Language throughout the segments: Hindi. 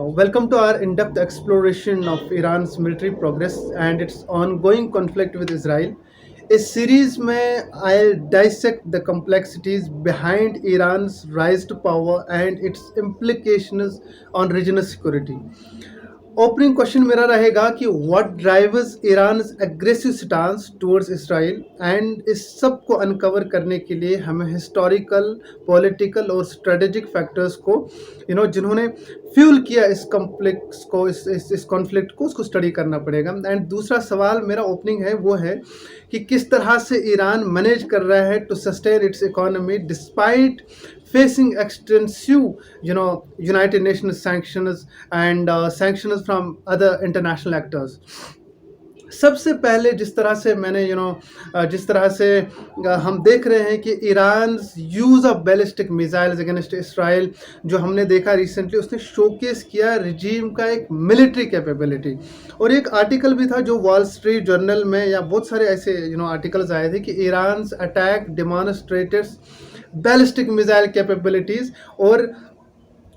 Welcome to our in depth exploration of Iran's military progress and its ongoing conflict with Israel. इस सीरीज में I'll dissect the complexities behind Iran's rise to power and its implications on regional security. Opening question मेरा रहेगा कि what drives Iran aggressive stance towards Israel and इस सब को अनकवर करने के लिए हमें हिस्टोरिकल पॉलिटिकल और स्ट्रेटेजिक फैक्टर्स को जिन्होंने फ्यूल किया इस कॉम्प्लेक्स को इस कॉन्फ्लिक्ट को उसको स्टडी करना पड़ेगा। एंड दूसरा सवाल मेरा ओपनिंग है वो है कि किस तरह से ईरान मैनेज कर रहा है to sustain its economy despite facing extensive, United Nations sanctions and sanctions from other international actors. सबसे पहले जिस तरह से मैंने जिस तरह से हम देख रहे हैं कि Iran use of ballistic missiles against Israel जो हमने देखा रिसेंटली, उसने शोकेस किया रिजीम का एक मिलिट्री कैपेबिलिटी। और एक आर्टिकल भी था जो वॉल स्ट्रीट जर्नल में या बहुत सारे ऐसे आर्टिकल्स आए थे कि Iran attack demonstrated ballistic missile capabilities. और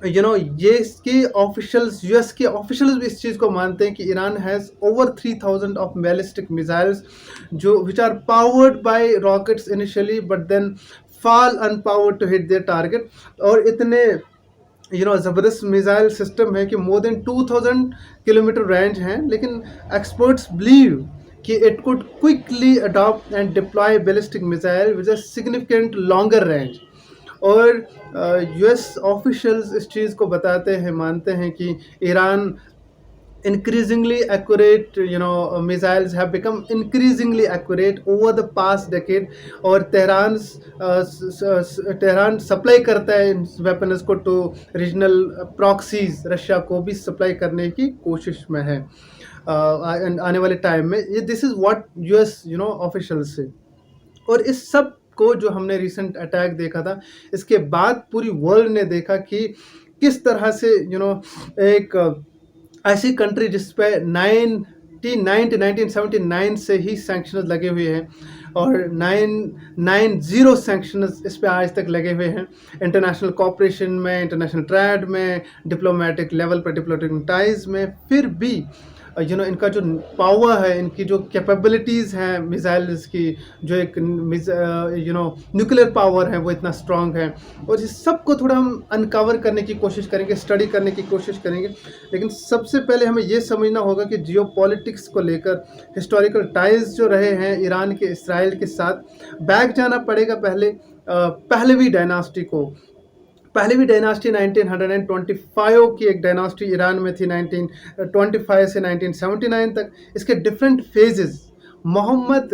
ये इसके ऑफिशियल्स यूएस के ऑफिशियल्स भी इस चीज़ को मानते हैं कि Iran has over 3000 of ballistic missiles जो which are powered by rockets initially but then fall unpowered to hit their target. और इतने ज़बरदस्त मिसाइल सिस्टम है कि मोर देन 2000 किलोमीटर रेंज हैं, लेकिन एक्सपर्ट्स बिलीव कि it could quickly adopt and deploy ballistic missile with a significant longer range. और यूएस ऑफिशियल्स इस चीज़ को बताते हैं, मानते हैं कि Iran increasingly accurate missiles have become increasingly accurate over the past decade। और तेहरान सप्लाई करता है इन वेपन्स को टू रीजनल प्रॉक्सीज, रशिया को भी सप्लाई करने की कोशिश में है आने वाले टाइम में। ये this is what US officials से। और इस सब को जो हमने रिसेंट अटैक देखा था, इसके बाद पूरी वर्ल्ड ने देखा कि किस तरह से एक ऐसी कंट्री जिस पे 1979 से ही सैंक्शंस लगे हुए हैं और 990 सैंक्शंस इस पे आज तक लगे हुए हैं इंटरनेशनल कॉपरेशन में, इंटरनेशनल ट्रेड में, डिप्लोमेटिक लेवल पर डिप्लोमेटिक टाइज में, फिर भी इनका जो पावर है, इनकी जो कैपेबिलिटीज़ हैं मिसाइल्स की, जो एक न्यूक्लियर पावर है वो इतना स्ट्रांग है। और इस सब को थोड़ा हम अनकवर करने की कोशिश करेंगे, स्टडी करने की कोशिश करेंगे। लेकिन सबसे पहले हमें ये समझना होगा कि जियोपॉलिटिक्स को लेकर हिस्टोरिकल टाइज जो रहे हैं ईरान के इसराइल के साथ, बैक जाना पड़ेगा पहलवी डायनास्टी को। पहलवी डायनास्टी 1925 की एक डायनास्टी ईरान में थी 1925 से 1979 तक। इसके different phases, Mohammad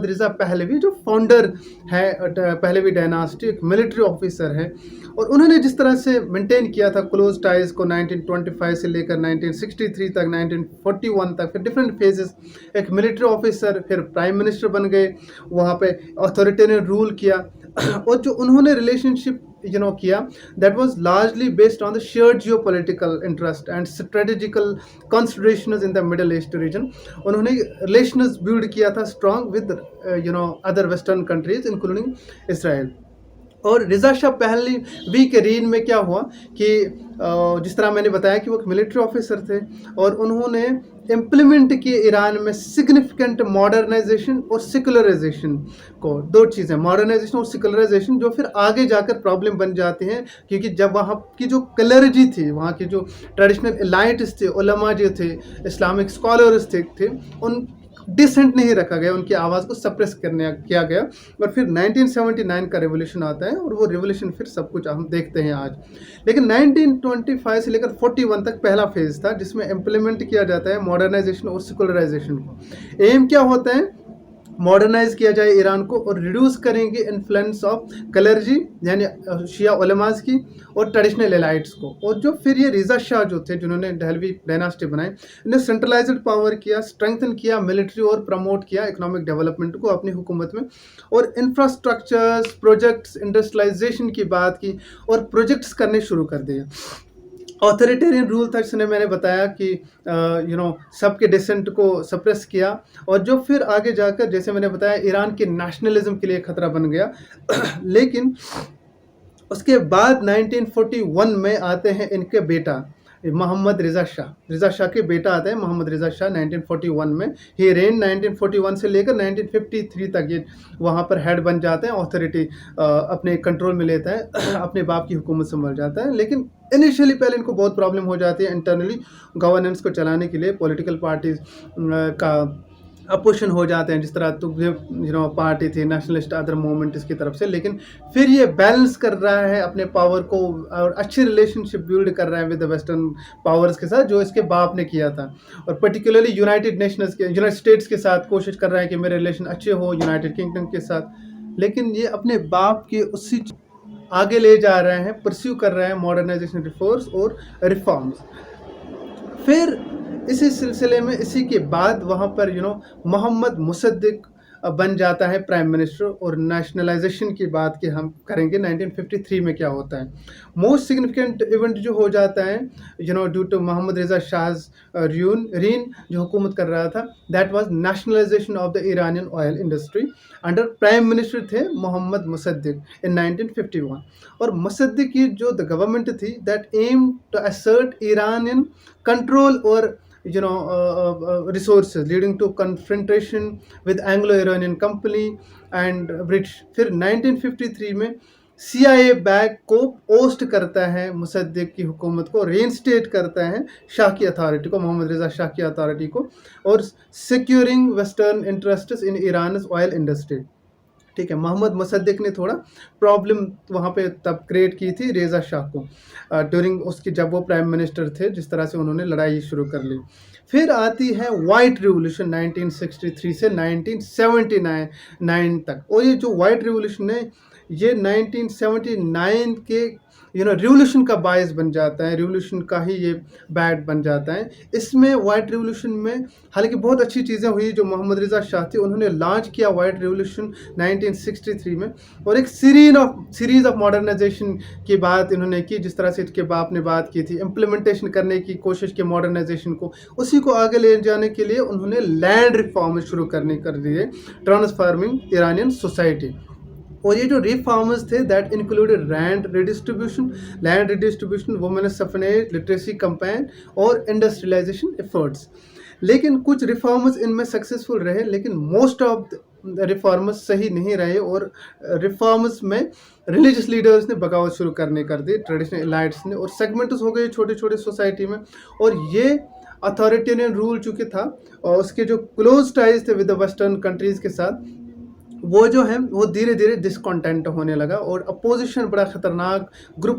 Reza Pahlavi जो फाउंडर है पहलवी डायनास्टी, एक मिलिट्री ऑफिसर है, और उन्होंने जिस तरह से मेंटेन किया था क्लोज टाइज को 1925 से लेकर 1963 तक, 1941 तक, फिर डिफरेंट फेजेस, एक मिलिट्री ऑफिसर, फिर प्राइम मिनिस्टर बन गए, वहाँ पे अथॉरिटेरियन रूल किया। और जो उन्होंने रिलेशनशिप किया, that was largely based on the shared geopolitical interest and strategical considerations in the Middle East region। उन्होंने relations build किया था strong with other western countries including Israel। और रिज़ा शाह पहलवी के रीन में क्या हुआ कि जिस तरह मैंने बताया कि वो एक मिलिट्री ऑफिसर थे और उन्होंने इम्प्लीमेंट किए ईरान में सिग्निफिकेंट मॉडर्नाइजेशन और सेकुलराइजेशन को। दो चीज़ें, मॉडर्नाइजेशन और सेकुलराइजेशन, जो फिर आगे जाकर प्रॉब्लम बन जाती हैं, क्योंकि जब वहाँ की जो क्लर्जी थी, वहाँ की जो ट्रेडिशनल एलाइट्स थे, उलमा जो थे, इस्लामिक स्कॉलर्स थे, उन डिसेंट नहीं रखा गया, उनकी आवाज़ को सप्रेस किया गया। और फिर 1979 का रेवोल्यूशन आता है और वो रेवोल्यूशन फिर सब कुछ हम देखते हैं आज। लेकिन 1925 से लेकर 41 तक पहला फेज था जिसमें इम्प्लीमेंट किया जाता है मॉडर्नाइजेशन और सेकुलराइजेशन को। एम क्या होता है? मॉडर्नाइज किया जाए ईरान को और रिड्यूस करेंगे इन्फ्लुएंस ऑफ क्लर्जी यानी शिया उलमाज की और ट्रेडिशनल एलाइट्स को। और जो फिर ये रिज़ा शाह जो थे जिन्होंने पहलवी डायनास्टी बनाई, इन्हें सेंट्रलाइज्ड पावर किया, स्ट्रेंथन किया मिलिट्री और प्रमोट किया इकोनॉमिक डेवलपमेंट को अपनी हुकूमत में, और इंफ्रास्ट्रक्चर्स, प्रोजेक्ट्स, इंडस्ट्रियलाइजेशन की बात की और प्रोजेक्ट्स करने शुरू कर दिए। ऑथोरिटेरियन रूल था जिसने मैंने बताया कि सबके डिसेंट को सप्रेस किया, और जो फिर आगे जाकर जैसे मैंने बताया ईरान के नेशनलिज्म के लिए खतरा बन गया। लेकिन उसके बाद 1941 में आते हैं इनके बेटा मोहम्मद रिज़ा शाह के बेटा आता है मोहम्मद रिज़ा शाह 1941 में। ही रेन 1941 से लेकर 1953 तक ये वहाँ पर हेड बन जाते हैं, अथॉरिटी अपने कंट्रोल में लेता है अपने बाप की हुकूमत संभल जाता है। लेकिन इनिशियली पहले इनको बहुत प्रॉब्लम हो जाती है इंटरनली गवर्नेंस को चलाने के लिए, पॉलिटिकल पार्टीज का अपोजिशन हो जाते हैं, जिस तरह तो पार्टी थी नेशनलिस्ट अदर मूवमेंट इसकी तरफ से। लेकिन फिर ये बैलेंस कर रहा है अपने पावर को और अच्छी रिलेशनशिप बिल्ड कर रहा है विद द वेस्टर्न पावर्स के साथ, जो इसके बाप ने किया था। और पर्टिकुलरली यूनाइटेड स्टेट्स के साथ कोशिश कर रहा है कि मेरे रिलेशन अच्छे हो यूनाइटेड किंगडम के साथ। लेकिन ये अपने बाप के उसी आगे ले जा रहे हैं, परस्यू कर रहे हैं मॉडर्नाइजेशन रिफॉर्म्स और रिफॉर्म्स। फिर इसी सिलसिले में इसी के बाद वहाँ पर मोहम्मद मुसद्दिक बन जाता है प्राइम मिनिस्टर। और नेशनलाइजेशन की बात की हम करेंगे 1953 में क्या होता है। मोस्ट सिग्निफिकेंट इवेंट जो हो जाता है due to Mohammad Reza Shah reign जो हुकूमत कर रहा था, that was nationalisation of the Iranian oil industry under prime minister थे मोहम्मद मुसद्दिक इन 1951। और मुसद्दिक की जो द गवर्नमेंट थी that aim to assert Iranian control और resources leading to confrontation with Anglo-Iranian company and British। फिर 1953 में CIA बैग को ओस्ट करता है मुसद्दिक की हुकूमत को, रेनस्टेट करता है शाह की अथॉरिटी को, मोहम्मद रिज़ा शाह की अथॉरिटी को, और securing western interests in Iran oil industry. ठीक है, मोहम्मद मुसद्दिक ने थोड़ा प्रॉब्लम वहाँ पे तब क्रिएट की थी रेज़ा शाह को ड्यूरिंग उसकी जब वो प्राइम मिनिस्टर थे, जिस तरह से उन्होंने लड़ाई शुरू कर ली। फिर आती है वाइट रिवोल्यूशन 1963 से 1979 तक। और ये जो वाइट रिवोल्यूशन है ये 1979 के रिवोल्यूशन का बायस बन जाता है, रिवोल्यूशन का ही ये बैड बन जाता है। इसमें वाइट रिवोल्यूशन में हालांकि बहुत अच्छी चीज़ें हुई जो मोहम्मद रिज़ा शाह थे, उन्होंने लॉन्च किया वाइट रिवोल्यूशन 1963 में, और एक सीरीज ऑफ मॉडर्नाइजेशन की बात इन्होंने की, जिस तरह से इसके बाप ने बात की थी, इम्प्लीमेंटेशन करने की कोशिश की मॉडर्नाइजेशन को। उसी को आगे ले जाने के लिए उन्होंने लैंड रिफॉर्म शुरू कर दिए, ट्रांसफॉर्मिंग ईरानियन सोसाइटी। और ये जो रिफॉर्म्स थे that included land redistribution, women suffrage, literacy campaign और इंडस्ट्रियलाइजेशन एफर्ट्स। लेकिन कुछ रिफॉर्म्स इनमें सक्सेसफुल रहे, लेकिन मोस्ट ऑफ रिफॉर्म्स सही नहीं रहे। और रिफॉर्म्स में रिलीजियस लीडर्स ने बगावत शुरू कर दी, ट्रेडिशनल एलाइट्स ने, और सेगमेंट्स हो गए छोटे छोटे सोसाइटी में। और ये अथॉरिटेरियन रूल चूँकि था और उसके जो क्लोज टाइज थे विद द वेस्टर्न कंट्रीज़ के साथ, वो जो है वो धीरे धीरे डिसकॉन्टेंट होने लगा। और अपोजिशन बड़ा ख़तरनाक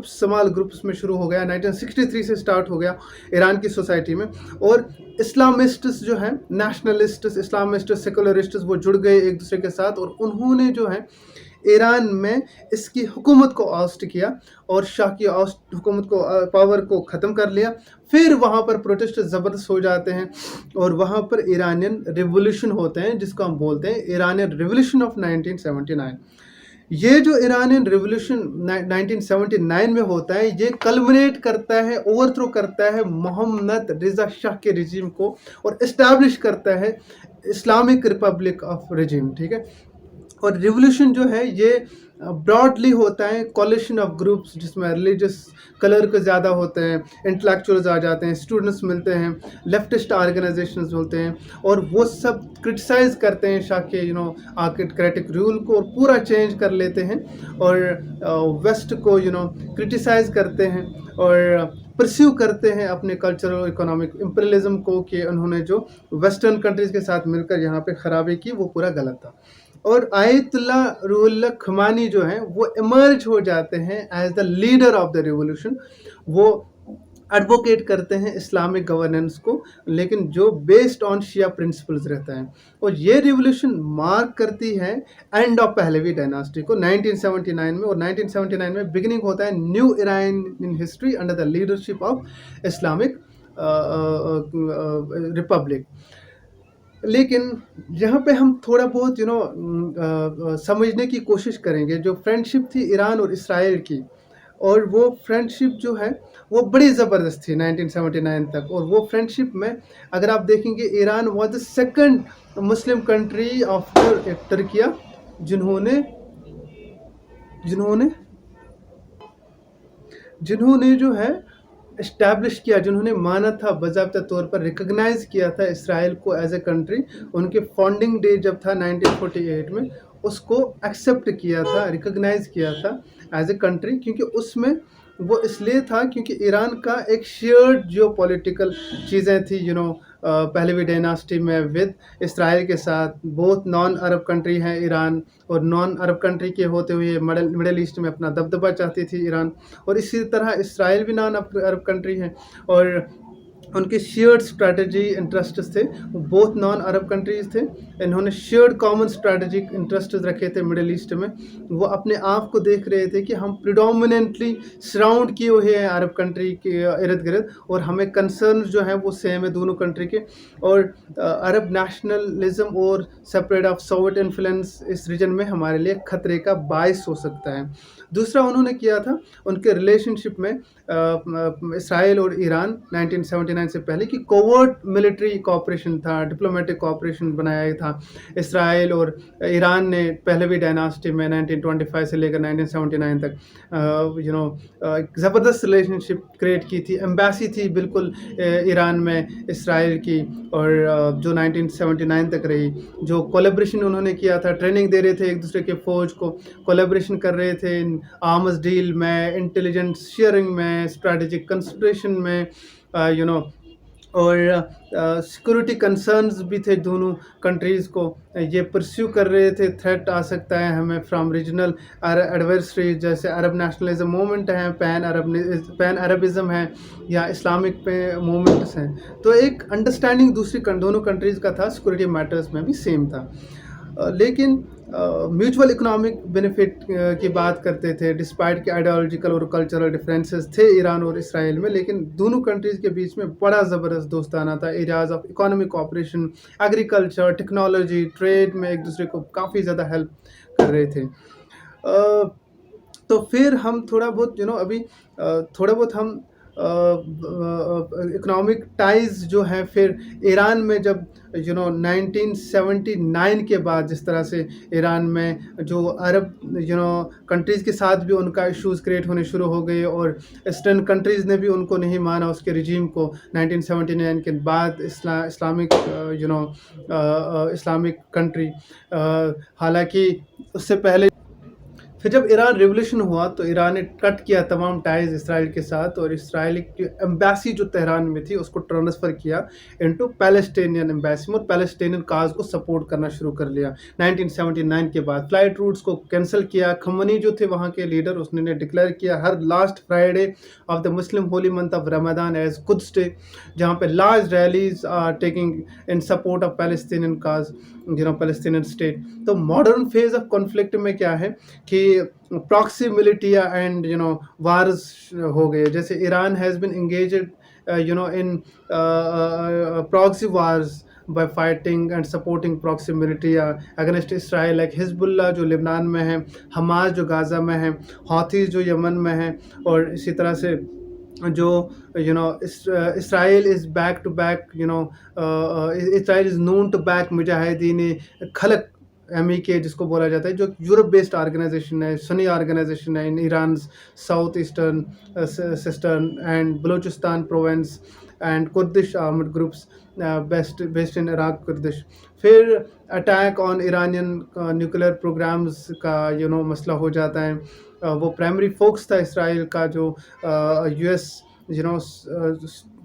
स्मॉल ग्रुप्स में शुरू हो गया, 1963 से स्टार्ट हो गया ईरान की सोसाइटी में। और इस्लामिस्ट्स जो हैं, नेशनलिस्ट्स, इस्लामिस्ट, सेकुलरिस्ट्स, वो जुड़ गए एक दूसरे के साथ, और उन्होंने जो है ईरान में इसकी हुकूमत को आउस्ट किया और शाह की हुकूमत को पावर को ख़त्म कर लिया। फिर वहाँ पर प्रोटेस्ट ज़बरदस्त हो जाते हैं और वहाँ पर ईरानियन रिवोल्यूशन होते हैं, जिसको हम बोलते हैं ईरानियन रिवोल्यूशन ऑफ 1979। ये जो ईरानियन रिवोल्यूशन 1979 में होता है, ये कल्मिनेट करता है, ओवरथ्रो करता है मोहम्मद रिज़ा शाह के रिजीम को और इस्टेब्लिश करता है इस्लामिक रिपब्लिक ऑफ रिजीम। ठीक है, और रिवोल्यूशन जो है ये ब्रॉडली होता है कॉलिशन ऑफ ग्रुप्स, जिसमें रिलीजियस कलर के ज़्यादा होते हैं, इंटेलेक्चुअल्स आ जाते हैं, स्टूडेंट्स मिलते हैं, लेफ्टिस्ट ऑर्गेनाइजेशंस होते हैं, और वो सब क्रिटिसाइज़ करते हैं शाह के आर्किटेक्टिक रूल को और पूरा चेंज कर लेते हैं, और वेस्ट को क्रिटिसाइज़ करते हैं और परस्यू करते हैं अपने कल्चरल इकोनॉमिक इम्पीरियलिज्म को, कि उन्होंने जो वेस्टर्न कंट्रीज़ के साथ मिलकर यहाँ पे खराबी की वो पूरा गलत था। और आयतुल्ला रुहुल्लाह खमानी जो हैं वो इमर्ज हो जाते हैं as the leader of the revolution. वो एडवोकेट करते हैं इस्लामिक गवर्नेंस को, लेकिन जो बेस्ड ऑन शिया प्रिंसिपल्स रहता है। और ये रिवोल्यूशन मार्क करती है एंड ऑफ पहलवी डायनास्टी को 1979 में। और 1979 में बिगिनिंग होता है new Iranian history under the leadership of Islamic Republic. लेकिन यहाँ पे हम थोड़ा बहुत समझने की कोशिश करेंगे जो फ्रेंडशिप थी ईरान और इसराइल की, और वो फ्रेंडशिप जो है वो बड़ी ज़बरदस्त थी 1979 तक। और वो फ्रेंडशिप में अगर आप देखेंगे, Iran was the second Muslim country after Türkiye जिन्होंने जो है एस्टैब्लिश किया, जिन्होंने माना था, बाज़ाब्ता तौर पर रिकॉग्नाइज़ किया था इसराइल को एज़ ए कंट्री, उनके फाउंडिंग डे जब था 1948 में, उसको एक्सेप्ट किया था, रिकॉग्नाइज़ किया था एज़ ए कंट्री, क्योंकि उसमें वो इसलिए था क्योंकि ईरान का एक शेयर्ड जियोपॉलिटिकल चीज़ें थी, पहलवी डायनास्टी में विद इसराइल के साथ। बोथ नॉन अरब कंट्री हैं ईरान, और नॉन अरब कंट्री के होते हुए मिडल ईस्ट में अपना दबदबा चाहती थी ईरान, और इसी तरह इसराइल भी नॉन अरब कंट्री है, और उनके शेयर्ड स्ट्रैटेजी इंटरेस्ट्स थे, वो बोथ नॉन अरब कंट्रीज़ थे। इन्होंने शेयर्ड कॉमन स्ट्रैटेजिक इंटरेस्ट रखे थे मिडिल ईस्ट में। वो अपने आप को देख रहे थे कि हम प्रिडोमिनेंटली सराउंड किए हुए हैं अरब कंट्री के इर्द गिर्द, और हमें कंसर्न जो हैं वो सेम है दोनों कंट्री के, और अरब नेशनलिज्म और सेपरेट ऑफ सोवियत इन्फ्लुएंस इस रीजन में हमारे लिए खतरे का बायस हो सकता है। दूसरा उन्होंने किया था उनके रिलेशनशिप में इसराइल और ईरान 1979 से पहले कि कोवर्ट मिलिट्री कोऑपरेशन था, डिप्लोमेटिक कोऑपरेशन बनाया था। इसराइल और ईरान ने पहलवी डायनास्टी में 1925 से लेकर 1979 तक एक ज़बरदस्त रिलेशनशिप क्रिएट की थी। एम्बेसी थी बिल्कुल ईरान में इसराइल की, और जो 1979 तक रही। जो कोलैबोरेशन उन्होंने किया था, ट्रेनिंग दे रहे थे एक दूसरे के फ़ौज को, कोलैबोरेशन कर रहे थे आर्म्स डील में, इंटेलिजेंस शेयरिंग में, स्ट्रैटेजिक कंस्पिरेशन में, और सिक्योरिटी कंसर्न्स भी थे दोनों कंट्रीज़ को। ये परस्यू कर रहे थे, थ्रेट आ सकता है हमें फ्रॉम रीजनल एडवर्सरीज, जैसे अरब नेशनलिज्म मूवमेंट है, पैन अरबिज़म है, या इस्लामिक पे मूवमेंट्स हैं। तो एक अंडरस्टैंडिंग दोनों कंट्रीज़ का था, सिक्योरिटी मैटर्स में भी सेम था। लेकिन म्यूचुअल इकोनॉमिक बेनिफिट की बात करते थे, डिस्पाइट के आइडियोलॉजिकल और कल्चरल डिफरेंसेस थे ईरान और इसराइल में, लेकिन दोनों कंट्रीज़ के बीच में बड़ा ज़बरदस्त दोस्ताना था। Areas of economic cooperation, agriculture, technology, trade में एक दूसरे को काफ़ी ज़्यादा हेल्प कर रहे थे। तो फिर हम थोड़ा बहुत अभी थोड़ा बहुत हम इकोनॉमिक टाइज़ जो हैं, फिर ईरान में जब 1979 के बाद जिस तरह से ईरान में जो अरब कंट्रीज़ के साथ भी उनका इश्यूज़ क्रिएट होने शुरू हो गए, और ईस्टर्न कंट्रीज़ ने भी उनको नहीं माना, उसके रिजीम को। 1979 के बाद इस्लामिक कंट्री, हालांकि उससे पहले फिर जब ईरान रिवोल्यूशन हुआ तो ईरान ने कट किया तमाम टाइज़ इसराइल के साथ, और इसराइल की एम्बेसी जो तेहरान में थी उसको ट्रांसफ़र किया इनटू पैलेस्टीनियन एम्बेसी, और पैलेस्टीनियन काज को सपोर्ट करना शुरू कर लिया। 1979 के बाद फ़्लाइट रूट्स को कैंसिल किया। खमनी जो थे वहाँ के लीडर, उसने डिक्लेयर किया हर last Friday of the Muslim holy month of Ramzan as Quds Day, जहाँ पे large rallies are taking in support of Palestinian cause, Palestinian state. तो मॉडर्न फेज ऑफ कॉन्फ्लिक्ट में क्या है कि प्रॉक्सी मिलिटिया एंड वार्स हो गए। जैसे Iran has been engaged in proxy wars by fighting and supporting proxy militia against Israel, like Hezbollah जो लेबनान में है, हमास जो गाज़ा में है, हौथीज़ जो यमन में है, और इसी तरह से जो Israel is back to back, Israel is known to back Mujahideen Khalq MEK जिसको बोला जाता है, जो यूरोप बेस्ड ऑर्गेनाइजेशन है, सनी ऑर्गेनाइजेशन है in Iran south eastern Sistan and Baluchistan province and Kurdish armed groups based in Iraq Kurdish. फिर attack on Iranian nuclear programmes का मसला हो जाता है। वो प्राइमरी फोकस था इसराइल का, जो US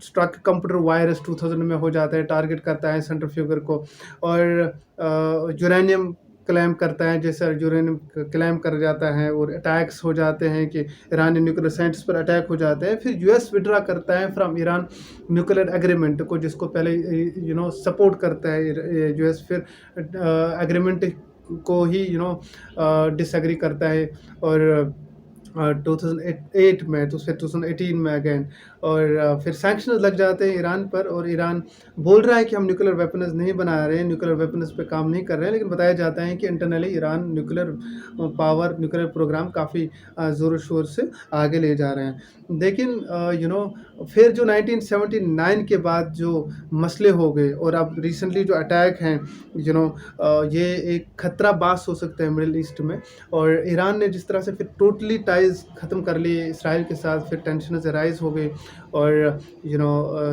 स्ट्रक कंप्यूटर वायरस 2000 में हो जाता है, टारगेट करता है सेंट्रीफ्यूगल को, और यूरेनियम क्लेम करता है, जैसे यूरेनियम क्लेम कर जाता है, और अटैक्स हो जाते हैं कि ईरानी न्यूक्लियर साइंट्स पर अटैक हो जाते हैं। फिर US विड्रा करता है फ्रॉम ईरान न्यूक्लियर एग्रीमेंट को, जिसको पहले सपोर्ट करता है US, फिर एग्रीमेंट को ही डिसएग्री करता है, और 2008 में, तो फिर 2018 में अगेन, और फिर सैंक्शंस लग जाते हैं ईरान पर, और ईरान बोल रहा है कि हम न्यूक्लियर वेपन्स नहीं बना रहे हैं, न्यूक्लियर वेपन्स पे काम नहीं कर रहे हैं, लेकिन बताया जाता है कि इंटरनली ईरान न्यूक्लियर प्रोग्राम काफ़ी ज़ोर शोर से आगे ले जा रहे हैं। लेकिन फिर जो 1979 के बाद जो मसले हो गए, और अब रिसेंटली जो अटैक हैं, ये एक खतरा बास हो सकता है मिडिल ईस्ट में, और ईरान ने जिस तरह से फिर टोटली टाइज टाइज़ ख़त्म कर लिए इसराइल के साथ, फिर टेंशन्स राइज़ हो गई और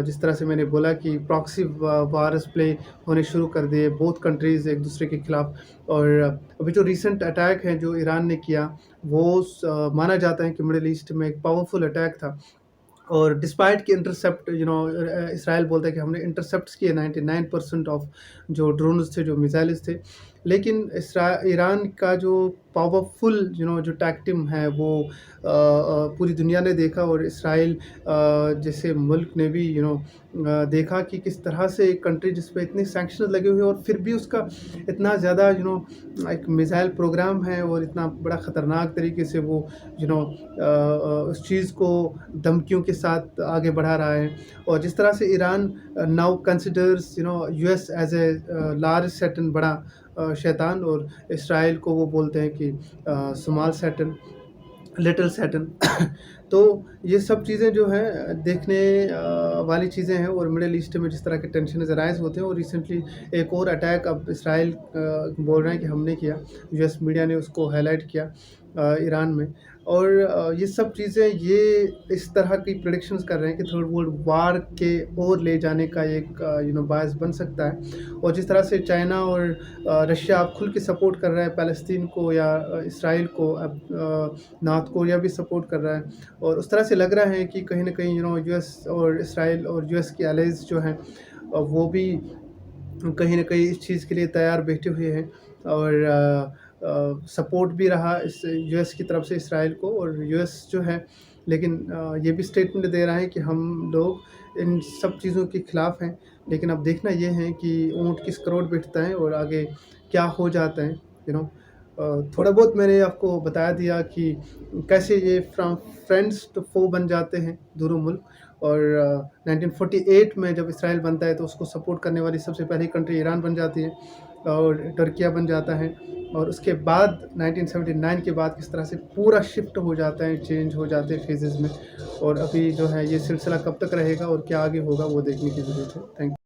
जिस तरह से मैंने बोला कि प्रॉक्सी वार्स प्ले होने शुरू कर दिए बोथ कंट्रीज़ एक दूसरे के खिलाफ। और अभी जो रीसेंट अटैक है जो ईरान ने किया, वो माना जाता है कि मिडल ईस्ट में एक पावरफुल अटैक था। और डिस्पाइट कि इंटरसेप्ट इसराइल बोलता है कि हमने इंटरसेप्ट्स किए 99% ऑफ जो ड्रोन्स थे, जो मिसाइल्स थे। लेकिन ईरान का जो पावरफुल जो टैक्टिम है वो पूरी दुनिया ने देखा, और इसराइल जैसे मुल्क ने भी देखा कि किस तरह से एक कंट्री जिस पे इतने सैंक्शंस लगे हुए हैं और फिर भी उसका इतना ज़्यादा एक मिसाइल प्रोग्राम है और इतना बड़ा ख़तरनाक तरीके से वो उस चीज़ को धमकियों के साथ आगे बढ़ा रहा है। और जिस तरह से Iran now considers US as a large Satan, बड़ा शैतान, और इसराइल को वो बोलते हैं कि स्मॉल सैटन, लिटिल सैटन। तो ये सब चीज़ें जो हैं देखने वाली चीज़ें हैं। और मिडल ईस्ट में जिस तरह के टेंशन राइज़ होते हैं, और रिसेंटली एक और अटैक अब इसराइल बोल रहे हैं कि हमने किया, यूएस मीडिया ने उसको हाईलाइट किया ईरान में। और ये सब चीज़ें ये इस तरह की प्रेडिक्शंस कर रहे हैं कि थर्ड वर्ल्ड वार के ओर ले जाने का एक बायस बन सकता है। और जिस तरह से चाइना और रशिया अब खुल के सपोर्ट कर रहा है फ़लस्तीन को या इसराइल को, अब नॉर्थ कोरिया भी सपोर्ट कर रहा है। और उस तरह से लग रहा है कि कहीं न कहीं यूएस और इसराइल और यूएस के एलाइज़ जो हैं वो भी कहीं न कहीं इस चीज़ के लिए तैयार बैठे हुए हैं। और सपोर्ट भी रहा इस यूएस की तरफ से इसराइल को, और यूएस जो है लेकिन ये भी स्टेटमेंट दे रहा है कि हम लोग इन सब चीज़ों के खिलाफ़ हैं। लेकिन अब देखना ये है कि ऊँट किस करोड़ बैठता है और आगे क्या हो जाता है। थोड़ा बहुत मैंने आपको बता दिया कि कैसे ये फ्रॉम फ्रेंड्स टू फो बन जाते हैं दोनों मुल्क। और 1948 में जब इसराइल बनता है तो उसको सपोर्ट करने वाली सबसे पहली कंट्री ईरान बन जाती है, और टर्किया बन जाता है। और उसके बाद 1979 के बाद किस तरह से पूरा शिफ्ट हो जाता है, चेंज हो जाते हैं फेजेज़ में। और अभी जो है ये सिलसिला कब तक रहेगा और क्या आगे होगा वो देखने की ज़रूरत है। Thank you.